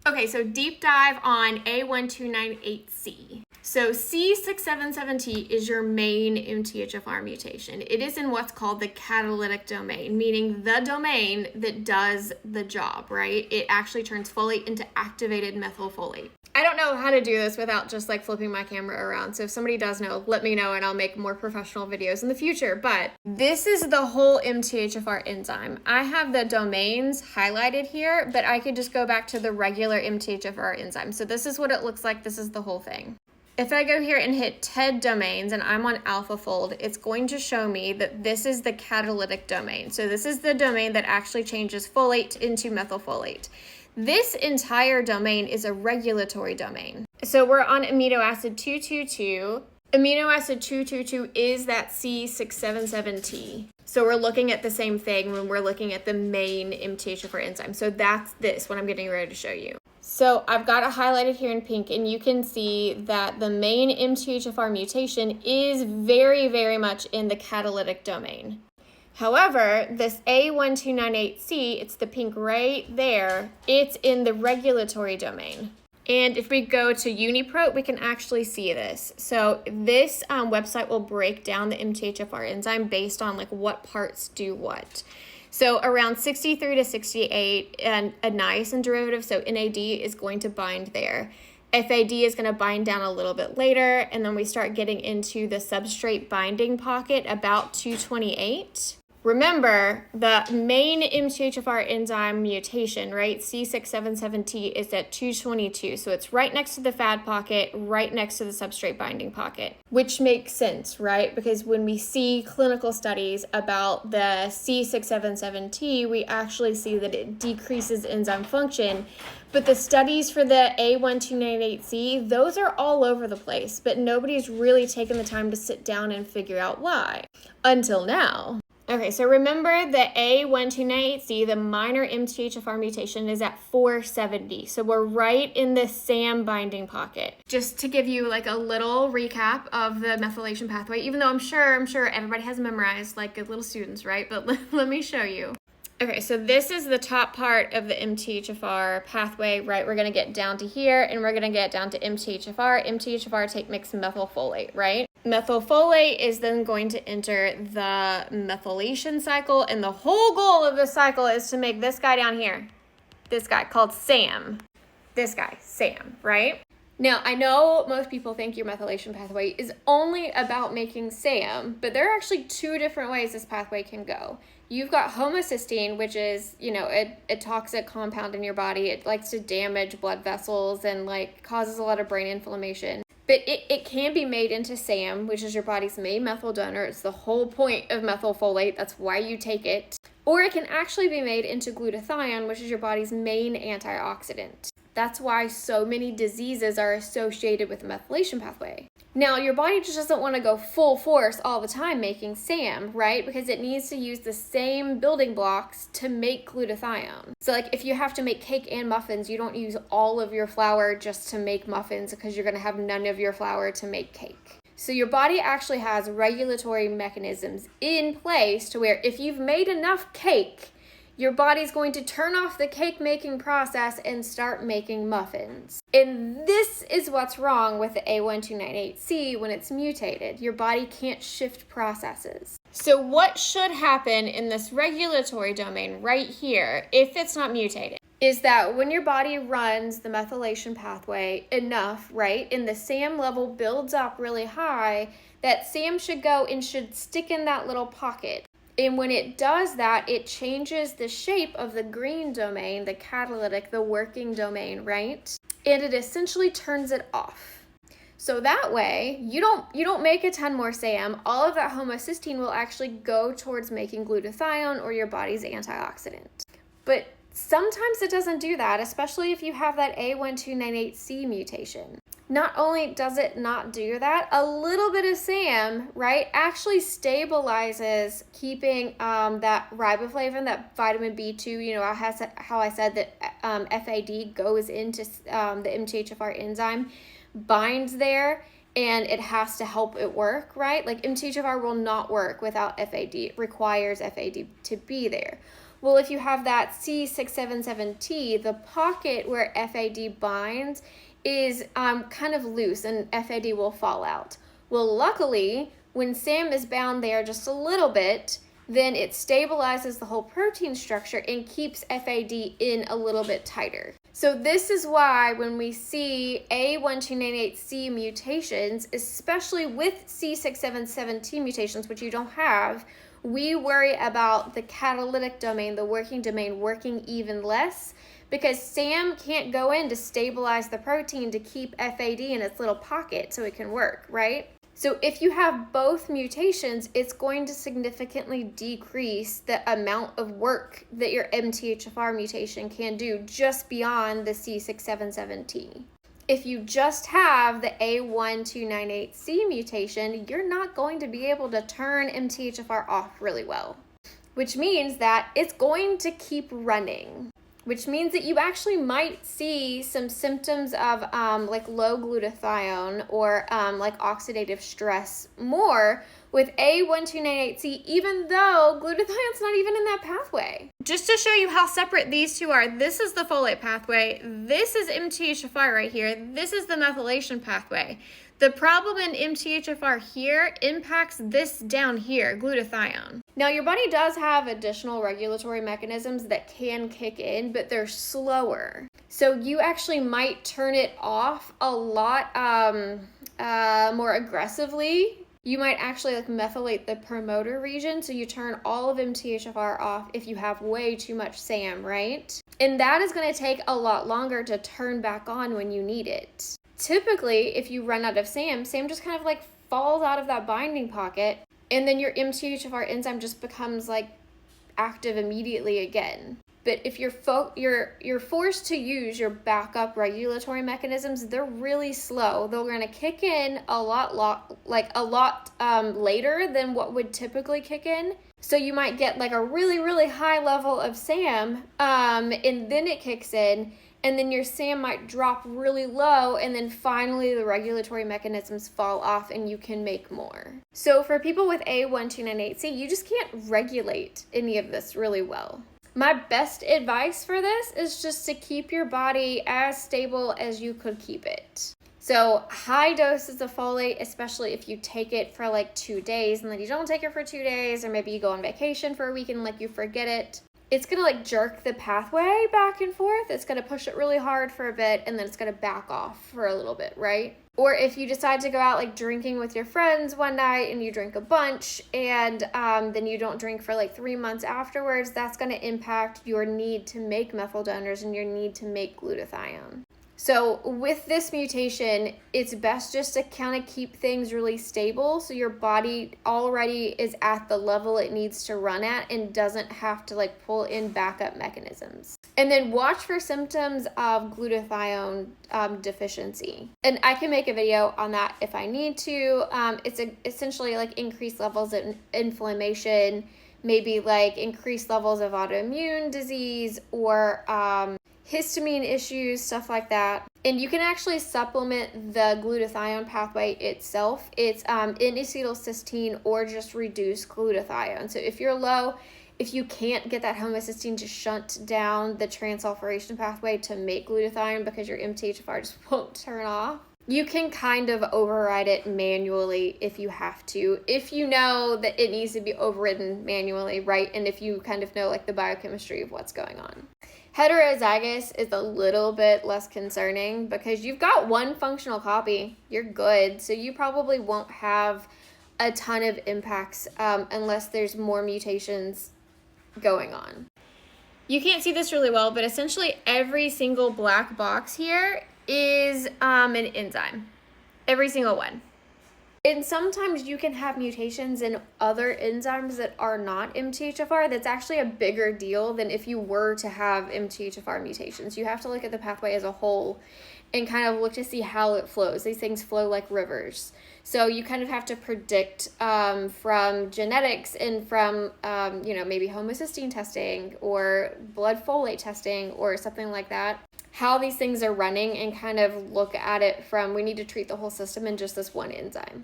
Okay, so deep dive on A1298C. So C677T is your main MTHFR mutation. It is in what's called the catalytic domain, meaning the domain that does the job, right? It actually turns folate into activated methylfolate. I don't know how to do this without just like flipping my camera around. So if somebody does know, let me know and I'll make more professional videos in the future. But this is the whole MTHFR enzyme. I have the domains highlighted here, but I could just go back to the regular MTHFR enzyme. So this is what it looks like. This is the whole thing. If I go here and hit TED domains and I'm on AlphaFold, it's going to show me that this is the catalytic domain. So this is the domain that actually changes folate into methylfolate. This entire domain is a regulatory domain. So we're on amino acid 222. Amino acid 222 is that C677T. So we're looking at the same thing when we're looking at the main MTHFR enzyme. So that's this, what I'm getting ready to show you. So I've got it highlighted here in pink, and you can see that the main MTHFR mutation is very, very much in the catalytic domain. However, this A1298C, it's the pink right there, it's in the regulatory domain. And if we go to UniProt, we can actually see this. So this website will break down the MTHFR enzyme based on like what parts do what. So around 63 to 68, and a niacin derivative, so NAD, is going to bind there. FAD is going to bind down a little bit later, and then we start getting into the substrate binding pocket about 228. Remember, the main MTHFR enzyme mutation, right, C677T, is at 222. So it's right next to the FAD pocket, right next to the substrate binding pocket, which makes sense, right? Because when we see clinical studies about the C677T, we actually see that it decreases enzyme function. But the studies for the A1298C, those are all over the place, but nobody's really taken the time to sit down and figure out why, until now. Okay, so remember the A1298C, the minor MTHFR mutation, is at 470. So we're right in the SAM binding pocket. Just to give you like a little recap of the methylation pathway, even though I'm sure everybody has memorized like good little students, right? But let me show you. Okay, so this is the top part of the MTHFR pathway, right? We're going to get down to here, and we're going to get down to MTHFR. MTHFR makes methylfolate, right? Methylfolate is then going to enter the methylation cycle, and the whole goal of the cycle is to make this guy down here, this guy called SAM. This guy, SAM, right? Now, I know most people think your methylation pathway is only about making SAM, but there are actually two different ways this pathway can go. You've got homocysteine, which is, a toxic compound in your body. It likes to damage blood vessels and like causes a lot of brain inflammation. But it can be made into SAM, which is your body's main methyl donor. It's the whole point of methylfolate. That's why you take it. Or it can actually be made into glutathione, which is your body's main antioxidant. That's why so many diseases are associated with the methylation pathway. Now, your body just doesn't want to go full force all the time making SAM, right? Because it needs to use the same building blocks to make glutathione. So like if you have to make cake and muffins, you don't use all of your flour just to make muffins because you're going to have none of your flour to make cake. So your body actually has regulatory mechanisms in place to where if you've made enough cake, your body's going to turn off the cake making process and start making muffins. And this is what's wrong with the A1298C when it's mutated. Your body can't shift processes. So what should happen in this regulatory domain right here, if it's not mutated, is that when your body runs the methylation pathway enough, right, and the SAM level builds up really high, that SAM should go and should stick in that little pocket. And when it does that, it changes the shape of the green domain, the catalytic, the working domain, right? And it essentially turns it off. So that way, you don't make a ton more SAM. All of that homocysteine will actually go towards making glutathione or your body's antioxidant. But sometimes it doesn't do that, especially if you have that A1298C mutation. Not only does it not do that, a little bit of SAM, right, actually stabilizes keeping that riboflavin, that vitamin B2, how I said that FAD goes into the MTHFR enzyme, binds there, and it has to help it work, right? Like MTHFR will not work without FAD. It requires FAD to be there. Well, if you have that C677T, the pocket where FAD binds is kind of loose and FAD will fall out. Well, luckily, when SAM is bound there just a little bit, then it stabilizes the whole protein structure and keeps FAD in a little bit tighter. So this is why when we see A1298C mutations, especially with C677T mutations, which you don't have, we worry about the catalytic domain, the working domain, working even less, because SAM can't go in to stabilize the protein to keep FAD in its little pocket so it can work, right? So if you have both mutations, it's going to significantly decrease the amount of work that your MTHFR mutation can do just beyond the C677T. If you just have the A1298C mutation, you're not going to be able to turn MTHFR off really well, which means that it's going to keep running, which means that you actually might see some symptoms of like low glutathione or like oxidative stress more with A1298C, even though glutathione's not even in that pathway. Just to show you how separate these two are, this is the folate pathway, this is MTHFR right here, this is the methylation pathway. The problem in MTHFR here impacts this down here, glutathione. Now, your body does have additional regulatory mechanisms that can kick in, but they're slower. So you actually might turn it off a lot more aggressively. You might actually like methylate the promoter region, so you turn all of MTHFR off if you have way too much SAM, right? And that is going to take a lot longer to turn back on when you need it. Typically, if you run out of SAM just kind of like falls out of that binding pocket, and then your MTHFR enzyme just becomes like active immediately again. But if you're forced to use your backup regulatory mechanisms, they're really slow. They're going to kick in a lot later than what would typically kick in. So you might get like a really, really high level of SAM, and then it kicks in. And then your SAM might drop really low, and then finally the regulatory mechanisms fall off and you can make more. So for people with A1298C, you just can't regulate any of this really well. My best advice for this is just to keep your body as stable as you could keep it. So high doses of folate, especially if you take it for like 2 days and then you don't take it for 2 days, or maybe you go on vacation for a week and like you forget it. It's going to like jerk the pathway back and forth. It's going to push it really hard for a bit, and then it's going to back off for a little bit, right? Or if you decide to go out like drinking with your friends one night and you drink a bunch and then you don't drink for like 3 months afterwards, that's going to impact your need to make methyl donors and your need to make glutathione. So with this mutation, it's best just to kind of keep things really stable so your body already is at the level it needs to run at and doesn't have to like pull in backup mechanisms. And then watch for symptoms of glutathione deficiency. And I can make a video on that if I need to. It's essentially like increased levels of inflammation, maybe like increased levels of autoimmune disease or histamine issues, stuff like that. And you can actually supplement the glutathione pathway itself. It's N-acetylcysteine or just reduced glutathione. So if you're low, if you can't get that homocysteine to shunt down the transsulfuration pathway to make glutathione because your MTHFR just won't turn off, you can kind of override it manually if you have to, if you know that it needs to be overridden manually, right? And if you kind of know like the biochemistry of what's going on. Heterozygous is a little bit less concerning because you've got one functional copy. You're good. So you probably won't have a ton of impacts unless there's more mutations going on. You can't see this really well, but essentially every single black box here is an enzyme. Every single one. And sometimes you can have mutations in other enzymes that are not MTHFR. That's actually a bigger deal than if you were to have MTHFR mutations. You have to look at the pathway as a whole and kind of look to see how it flows. These things flow like rivers. So you kind of have to predict from genetics and from, maybe homocysteine testing or blood folate testing or something like that, how these things are running and kind of look at it from, we need to treat the whole system in just this one enzyme.